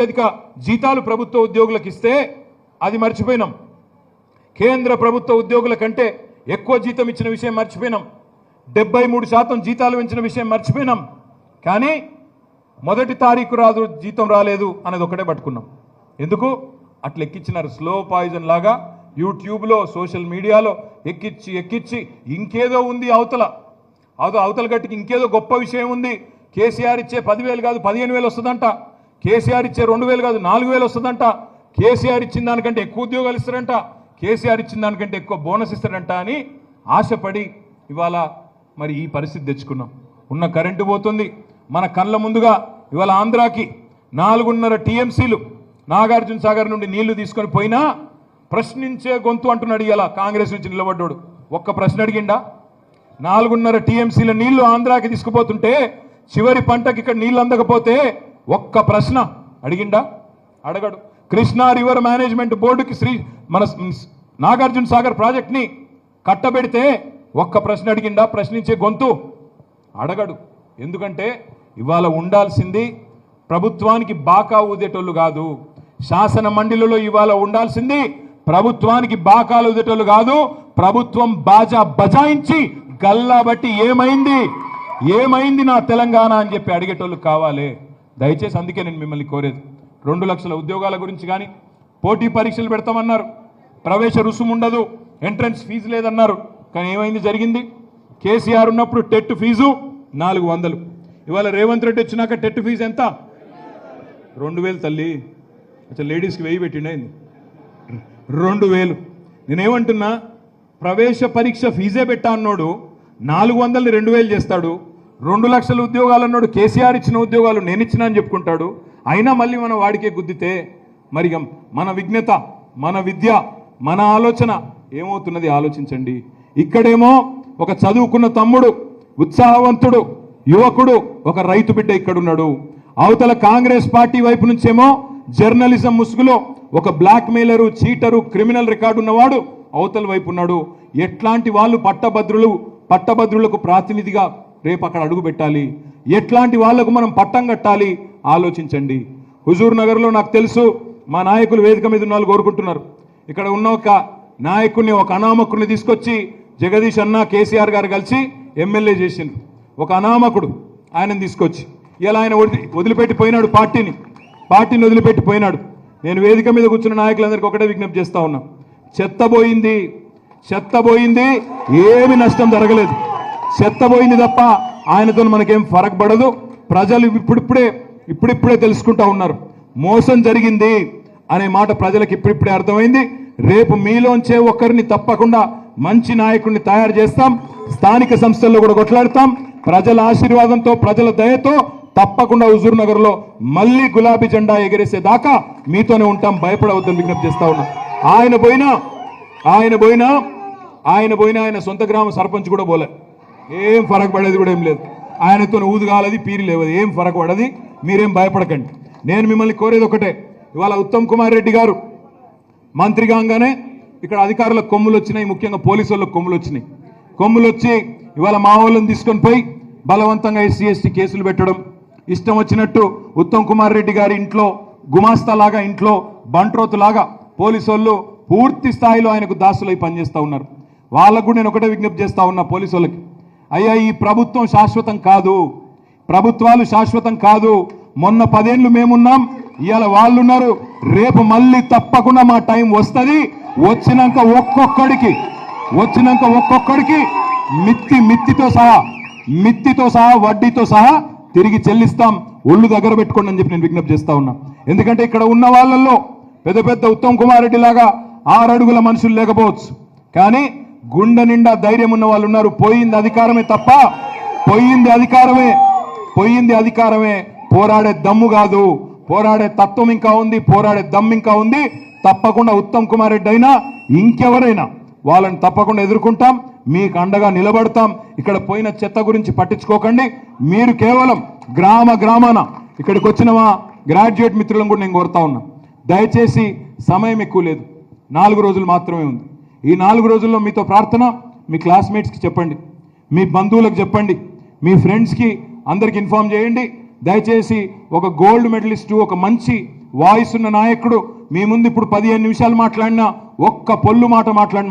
అత్యధిక జీతాలు ప్రభుత్వ ఉద్యోగులకు ఇస్తే అది మర్చిపోయినాం. కేంద్ర ప్రభుత్వ ఉద్యోగుల కంటే ఎక్కువ జీతం ఇచ్చిన విషయం మర్చిపోయినాం. 73% జీతాలు పెంచిన విషయం మర్చిపోయినాం. కానీ మొదటి తారీఖు రాదు జీతం రాలేదు అనేది ఒకటే పట్టుకున్నాం. ఎందుకు అట్లా ఎక్కించినారు? స్లో పాయిజన్ లాగా యూట్యూబ్లో సోషల్ మీడియాలో ఎక్కిచ్చి ఇంకేదో ఉంది అవతల గట్టికి ఇంకేదో గొప్ప విషయం ఉంది. కేసీఆర్ ఇచ్చే 10,000 కాదు 15,000 వస్తుందంట. కేసీఆర్ ఇచ్చే 2,000 కాదు 4,000 వస్తుందంట. కేసీఆర్ ఇచ్చిన దానికంటే ఎక్కువ ఉద్యోగాలు ఇస్తారంట. కేసీఆర్ ఇచ్చిన దానికంటే ఎక్కువ బోనస్ ఇస్తారంట అని ఆశపడి ఇవాళ మరి ఈ పరిస్థితి తెచ్చుకున్నాం. ఉన్న కరెంటు పోతుంది మన కళ్ళ ముందుగా. ఇవాళ ఆంధ్రాకి 4.5 టీఎంసీలు నాగార్జున సాగర్ నుండి నీళ్లు తీసుకొని పోయినా ప్రశ్నించే గొంతు అంటున్నాడు. ఇలా కాంగ్రెస్ నుంచి నిలబడ్డాడు. ఒక్క ప్రశ్న అడిగిండా? 4.5 టీఎంసీల నీళ్లు ఆంధ్రాకి తీసుకుపోతుంటే చివరి పంటకి ఇక్కడ నీళ్ళు అందకపోతే ఒక్క ప్రశ్న అడిగిండా? అడగడు. కృష్ణా రివర్ మేనేజ్మెంట్ బోర్డుకి మన నాగార్జున సాగర్ ప్రాజెక్ట్ని కట్టబెడితే ఒక్క ప్రశ్న అడిగిండా? ప్రశ్నించే గొంతు అడగడు. ఎందుకంటే ఇవాళ ఉండాల్సింది ప్రభుత్వానికి బాకా ఊదేటోళ్ళు కాదు. శాసన మండలిలో ఇవాళ ఉండాల్సింది ప్రభుత్వానికి బాకాలు ఊదేటోళ్ళు కాదు. ప్రభుత్వం బాజా బజాయించి గల్లా బట్టి ఏమైంది నా తెలంగాణ అని చెప్పి అడిగేటోళ్ళు కావాలి. దయచేసి అందుకే నేను మిమ్మల్ని కోరేది 2 లక్షల ఉద్యోగాల గురించి. కానీ పోటీ పరీక్షలు పెడతామన్నారు, ప్రవేశ రుసుము ఉండదు, ఎంట్రన్స్ ఫీజు లేదన్నారు. కానీ ఏమైంది? జరిగింది. కేసీఆర్ ఉన్నప్పుడు టెట్ ఫీజు 400. ఇవాళ రేవంత్ రెడ్డి వచ్చినాక టెట్ ఫీజు ఎంత? 2,000 తల్లి. అచ్చా లేడీస్కి 1000 పెట్టిండే 2,000. నేనేమంటున్నా, ప్రవేశ పరీక్ష ఫీజే పెట్టా అన్నాడు 400ని 2,000 చేస్తాడు. 2 లక్షల ఉద్యోగాలు అన్నాడు కేసీఆర్ ఇచ్చిన ఉద్యోగాలు నేను ఇచ్చినా అని చెప్పుకుంటాడు. అయినా మళ్ళీ మనం వాడికే గుద్దితే మరి మన విజ్ఞత, మన విద్య, మన ఆలోచన ఏమవుతున్నది ఆలోచించండి. ఇక్కడేమో ఒక చదువుకున్న తమ్ముడు, ఉత్సాహవంతుడు, యువకుడు, ఒక రైతు బిడ్డ ఇక్కడున్నాడు. అవతల కాంగ్రెస్ పార్టీ వైపు నుంచేమో జర్నలిజం ముసుగులో ఒక blackmailer, cheater, criminal record ఉన్నవాడు అవతల వైపు ఉన్నాడు. ఎట్లాంటి వాళ్ళు పట్టభద్రులకు ప్రాతినిధిగా రేపు అక్కడ అడుగు పెట్టాలి? ఎట్లాంటి వాళ్లకు మనం పట్టం కట్టాలి? ఆలోచించండి. హుజూర్ నగర్లో నాకు తెలుసు మా నాయకులు వేదిక మీద ఉన్న వాళ్ళు కోరుకుంటున్నారు. ఇక్కడ ఉన్న ఒక నాయకుడిని, ఒక అనామకుడిని తీసుకొచ్చి జగదీష్ అన్న, కేసీఆర్ గారు కలిసి ఎమ్మెల్యే చేసిండ్రు. ఒక అనామకుడు ఆయనను తీసుకొచ్చి ఇలా ఆయన వదిలిపెట్టి పోయినాడు. పార్టీని వదిలిపెట్టి పోయినాడు. నేను వేదిక మీద కూర్చున్న నాయకులందరికీ ఒకటే విజ్ఞప్తి చేస్తా ఉన్నా, చెత్త పోయింది, ఏమి నష్టం జరగలేదు. చెత్త పోయింది తప్ప ఆయనతో మనకేం ఫరక్ పడదు. ప్రజలు ఇప్పుడిప్పుడే తెలుసుకుంటా ఉన్నారు. మోసం జరిగింది అనే మాట ప్రజలకు ఇప్పుడిప్పుడే అర్థమైంది. రేపు మీలోంచే ఒకరిని తప్పకుండా మంచి నాయకుడిని తయారు చేస్తాం. స్థానిక సంస్థల్లో కూడా కొట్లాడతాం. ప్రజల ఆశీర్వాదంతో, ప్రజల దయతో తప్పకుండా హుజూర్ నగర్లో మళ్ళీ గులాబీ జెండా ఎగరేసే దాకా మీతోనే ఉంటాం. భయపడవద్దని విజ్ఞప్తి చేస్తా ఉన్నాం. ఆయన పోయినా ఆయన సొంత గ్రామ సర్పంచ్ కూడా పోలే. ఏం ఫరక్ పడేది కూడా ఏం లేదు. ఆయనతో ఊదుగాలది, పీరి లేవది, ఏం ఫరక్ పడది. మీరేం భయపడకండి. నేను మిమ్మల్ని కోరేది ఒకటే, ఇవాళ ఉత్తమ్ కుమార్ రెడ్డి గారు మంత్రి కాగానే ఇక్కడ అధికారులకు కొమ్ములు వచ్చినాయి, ముఖ్యంగా పోలీసు వాళ్ళకు కొమ్ములు వచ్చి ఇవాళ మా వాళ్ళని తీసుకొని పోయి బలవంతంగా SC/ST కేసులు పెట్టడం, ఇష్టం వచ్చినట్టు ఉత్తమ్ కుమార్ రెడ్డి గారి ఇంట్లో గుమాస్తాలాగా, ఇంట్లో బంట్రోతులాగా పోలీసు వాళ్ళు పూర్తి స్థాయిలో ఆయనకు దాసులై పనిచేస్తూ ఉన్నారు. వాళ్ళకు కూడా నేను ఒకటే విజ్ఞప్తి చేస్తా ఉన్నా పోలీసు వాళ్ళకి, అయ్యా ఈ ప్రభుత్వం శాశ్వతం కాదు, ప్రభుత్వాలు శాశ్వతం కాదు. మొన్న 10 ఏళ్ళు మేమున్నాం, ఇవాళ వాళ్ళు ఉన్నారు. రేపు మళ్ళీ తప్పకుండా మా టైం వస్తుంది. వచ్చినాక ఒక్కొక్కడికి మిత్తితో సహా వడ్డీతో సహా తిరిగి చెల్లిస్తాం. ఒళ్ళు దగ్గర పెట్టుకోండి అని చెప్పి నేను విజ్ఞప్తి చేస్తా ఉన్నా. ఎందుకంటే ఇక్కడ ఉన్న వాళ్ళల్లో పెద్ద ఉత్తమ్ కుమార్ రెడ్డి లాగా 6 అడుగుల మనుషులు లేకపోవచ్చు, కానీ గుండె నిండా ధైర్యం ఉన్న వాళ్ళు ఉన్నారు. పోయింది అధికారమే, పోరాడే దమ్ము కాదు. పోరాడే తత్వం ఇంకా ఉంది, పోరాడే దమ్ము ఇంకా ఉంది. తప్పకుండా ఉత్తమ్ కుమార్ రెడ్డి అయినా ఇంకెవరైనా వాళ్ళని తప్పకుండా ఎదుర్కొంటాం, మీకు అండగా నిలబడతాం. ఇక్కడ పోయిన చెత్త గురించి పట్టించుకోకండి. మీరు కేవలం గ్రామాన ఇక్కడికి వచ్చిన మా గ్రాడ్యుయేట్ మిత్రులను కూడా నేను కోరుతా ఉన్నా, దయచేసి సమయం ఎక్కువ లేదు, 4 రోజులు మాత్రమే ఉంది. ఈ 4 రోజుల్లో మీతో ప్రార్థన, మీ క్లాస్మేట్స్కి చెప్పండి, మీ బంధువులకు చెప్పండి, మీ ఫ్రెండ్స్కి అందరికి ఇన్ఫార్మ్ చేయండి. దయచేసి ఒక గోల్డ్ మెడలిస్టు, ఒక మంచి వాయిస్ ఉన్న నాయకుడు మీ ముందు ఇప్పుడు 15 నిమిషాలు మాట్లాడినా ఒక్క పొల్లు మాట మాట్లాడి